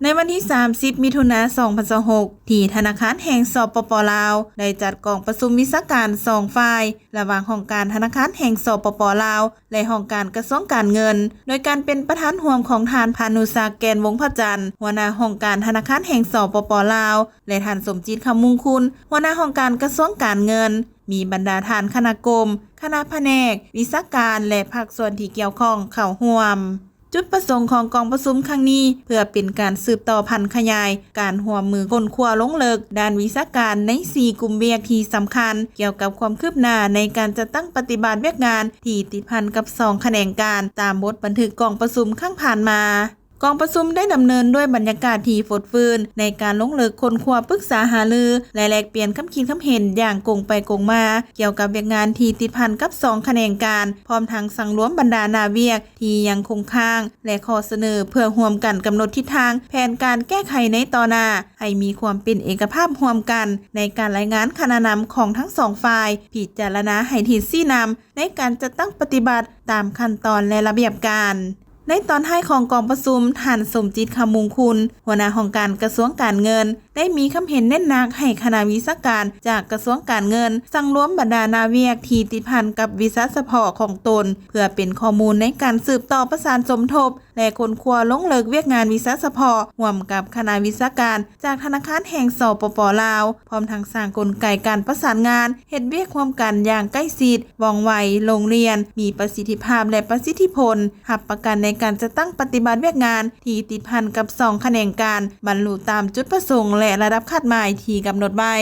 ในวันที่ 30 มิถุนายน 2026 ที่ธนาคารแห่งสปป.ลาวได้จัดกองประชุมวิชาการ2ฝ่ายระหว่างห้องการธนาคารแห่งสปป.ลาวและห้องการกระทรวงการเงินโดยการเป็นประธานร่วมของท่านพานุศักดิ์แกนวงศ์พระจันทร์หัวหน้าห้องการธนาคารแห่งสปป.ลาวและท่านสมจิตคำมงคุณหัวหน้าห้องการกระทรวงการเงินมีบรรดาท่านคณะกรมคณะแผนกวิชาการและภาคส่วนที่เกี่ยวข้องเข้าร่วมจุดประสงค์ของกองประชุมครั้งนี้เพื่อเป็นการสืบต่อพันธุ์ขยายการร่วมมือค้นคว้าลงลึกด้านวิชาการใน4กลุ่มเวียกที่สำคัญเกี่ยวกับความคืบหน้าในการจัดตั้งปฏิบัติเวียกงานที่ติดพันกับ2แขนงการตามบทบันทึกกองประชุมครั้งผ่านมากองประชุมได้ดำเนินด้วยบรรยากาศที่ฟดฟื้นในการลงลึกค้นคว้าปรึกษาหารือและแลกเปลี่ยนคำคิดคำเห็นอย่างกงไปกงมาเกี่ยวกับเวียกงานที่ติดพันกับ2แขนงการพร้อมทั้งสั่งรวมบรรดาหน้าเวียกที่ยังคงค้างและข้อเสนอเพื่อร่วมกันกำหนดทิศทางแผนการแก้ไขในต่อหน้าให้มีความเป็นเอกภาพร่วมกันในการรายงานคณะนำของทั้ง2ฝ่ายพิจารณาให้ทิศชี้นำในการจัดตั้งปฏิบัติตามขั้นตอนและระเบียบการในตอนท้ายของกองประชุมท่านสมจิตคำมงคุณหัวหน้าห้องการกระทรวงการเงินได้มีคำเห็นเน้นหนักให้คณะวิชาการจากกระทรวงการเงินสั่งรวมบรรดานาเวียกที่ติดพันกับวิชาเฉพาะของตนเพื่อเป็นข้อมูลในการสืบต่อประสานสมทบและค้นคว้าลงลึกเวียกงานวิชาเฉพาะร่วมกับคณะวิชาการจากธนาคารแห่งสปป.ลาวพร้อมทั้งสร้างกลไกการประสานงานเฮ็ดเวียกร่วมกันอย่างใกล้ชิดว่องไวโรงเรียนมีประสิทธิภาพและประสิทธิผลรับประกันในการจะตั้งปฏิบัติเวียกงานที่ติดพันกับ2แขนงการบรรลุตามจุดประสงค์และระดับคาดหมายที่กำหนดไว้